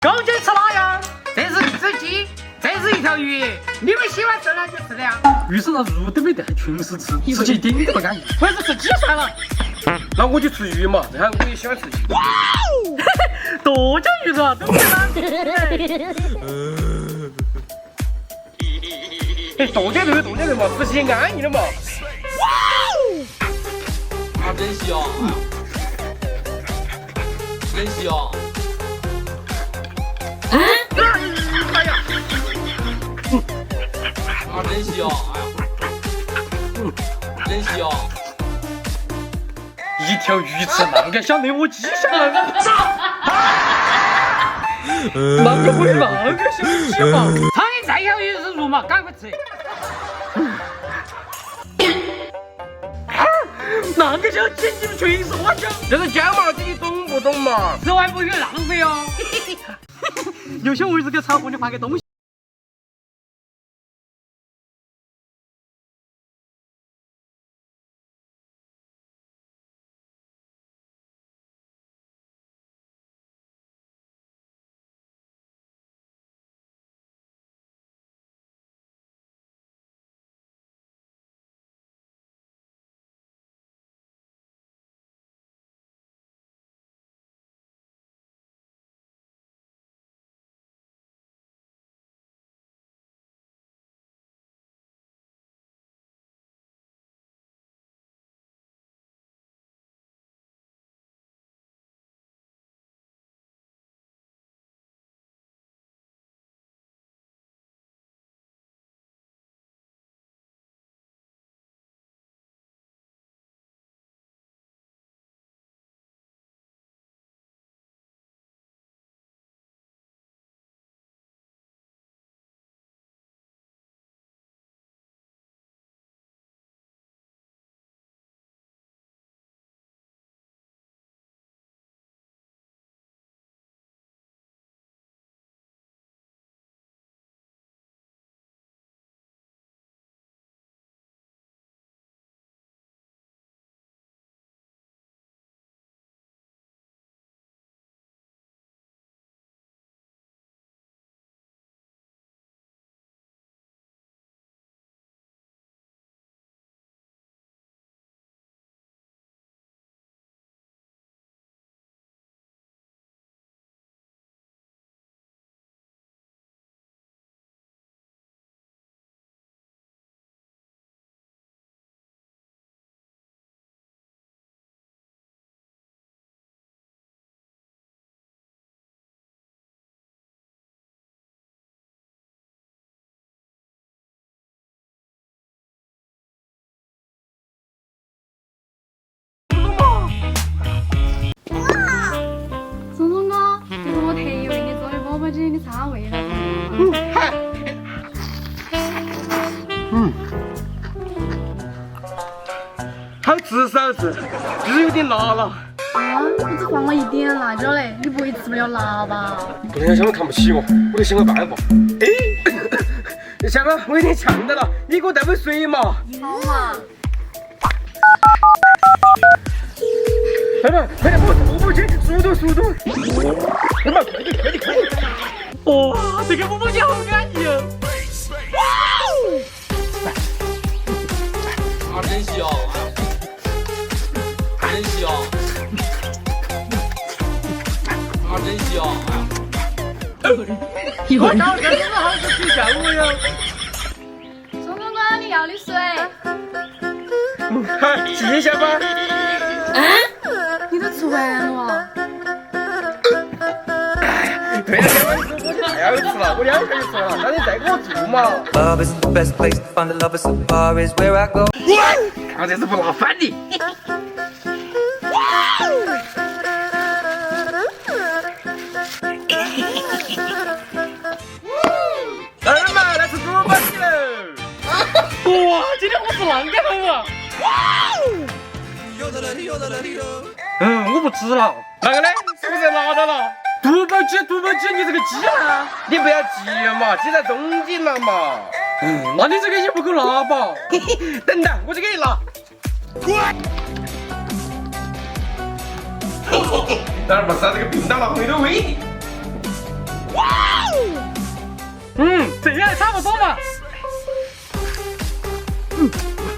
究竟吃哪样？这是一只鸡，这是一条鱼，你们喜欢吃哪些吃的呀？鱼是那肉都没得，还全是吃，吃起一丁都不安逸。我还是吃鸡算了。那我就吃鱼嘛，然后我也喜欢吃鱼。多讲鱼肉都不难。哎，多点肉嘛，吃起安逸的嘛。啊，真香！真香！哎呀！啊，真香！真香！一条鱼吃那个小内我鸡想那个，那个不是那个小鸡嘛？苍蝇再小也是肉嘛，赶快吃。那个小鸡你们全是我讲，这是姜麻鸡，你懂不懂嘛？吃完不许浪费哦。有些位置给炒货，你发个东西。松松哥，这是我特意为你做的钵钵鸡，你尝尝味道。好吃是好吃，就是有点辣了。啊，我只放了一点辣椒嘞，你不会吃不了辣吧？不能让小妹看不起我，我得想个办法。哎，小妹，我有点呛到了，你给我带杯水嘛。好嘛。快点，我不去，速度！快点！哇，这个钵钵鸡好安逸哦。啊，真香！真香！啊，真香！我到这是好吃睡觉我哟。松松哥，你要的水。好，谢谢小妹。你都吃完了啊？对了，小妹，你说我太好吃了，我2下就吃完了，那你再给我做嘛。 Love is the best place to find a lover, so far is where I go. 看这是不辣翻的。儿嘛，来吃猪肉包鸡喽！哇，今天我吃啷个好啊？我不吃了。那个呢？是不是辣到了？肚包鸡，你这个鸡啊！你不要急嘛，鸡在中间了嘛。那你这个也不够辣吧？等等，我就给你辣。当然不是，这个冰到了很有味的。这样差不多嘛。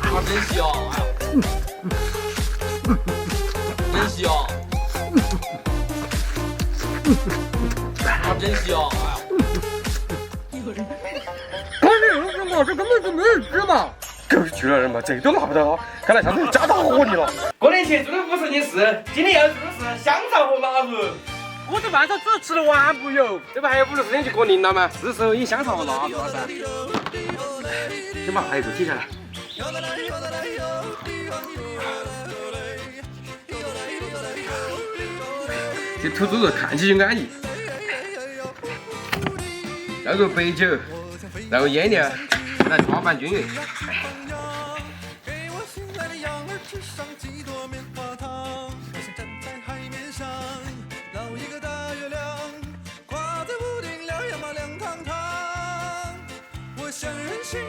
啊，真香！真香！啊，真香！关键是我这根本就没人吃嘛。狗去了人嘛，这都拿不到，看来上头加到火里了。过年前做的50件事，今年要做的是香肠和腊肉。我这饭上只吃了完不有，这不还有54天就过年了吗？是时候以香肠和腊肉了噻。先把排骨切下来。这土猪肉看起就安逸。倒入白酒，然后腌料，来抓拌均匀。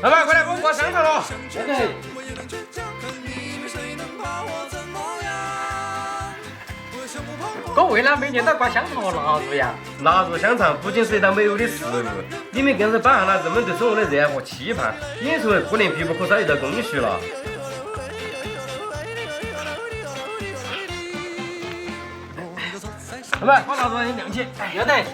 老板，快来给我挂香肠了！我为了每年都挂香肠和腊肉呀。腊肉香肠不仅是一道美味的食物，里面更是饱含了人们对生活的热爱和期盼，已经成为过年必不可少的一道工序了。老板，把腊肉先晾起。要得。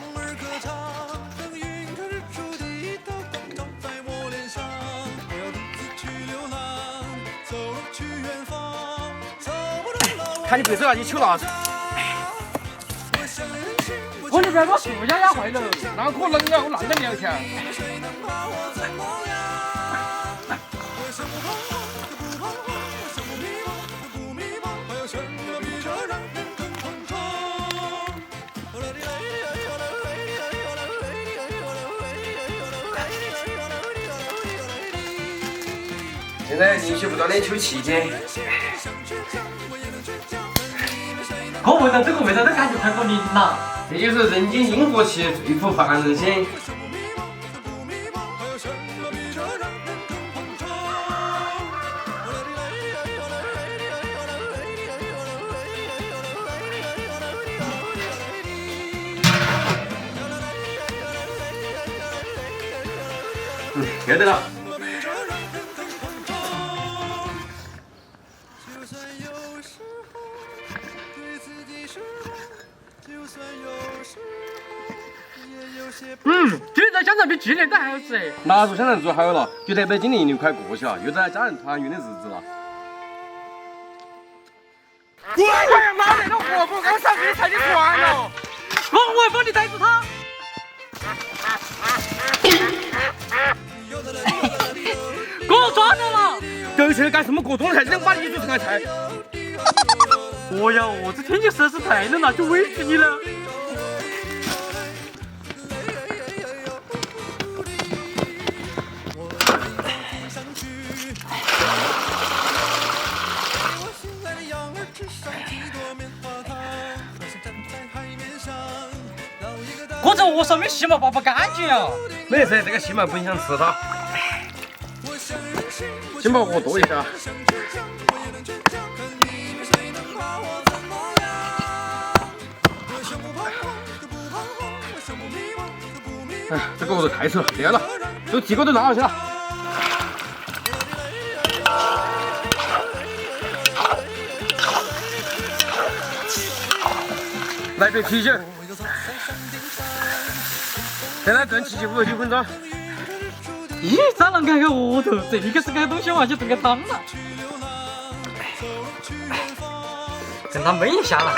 看你背手啊，你求腊肉。我你不要把树压坏了。那可能啊，我烂得凉噻。现在连续不断的抽气间。我闻到这个味道都感觉快过年了。这就是人间烟火气，最抚凡人心。要得了。今年的香肠比去年都还好吃。腊肉香肠做好了，就代表今年又快过去了，又到了家人团圆的日子了。哎呀妈的，那活不刚上给你踩你船了，我要帮你逮住他。给我抓到了！狗去干什么？过冬才想把你煮成个菜。哦呀，这天气实在是太冷了，就委屈你了。我这鹅上面细毛拔不干净啊！没事，这个细毛不影响吃它。先把鹅剁一下。哎，这个鹅肉太丑了，不要了，都屉锅都拿回去了。来杯啤酒。再来炖7、5、9分钟。咦，咋能干个鹅头？这里可是个东西完全炖个汤了。等它焖一下了。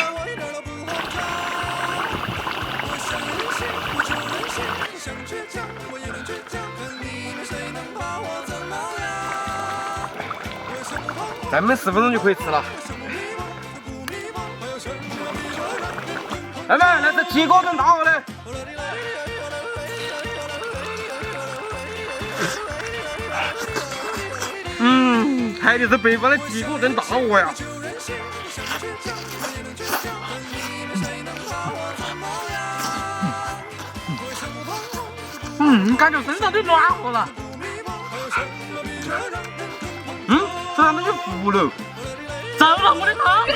再焖10分钟就可以吃了。来嘛，来这铁锅炖大鹅嘞。还得是北方的铁锅炖大鹅呀。感觉身上都暖和了。这他妈就糊了，糟了我的汤！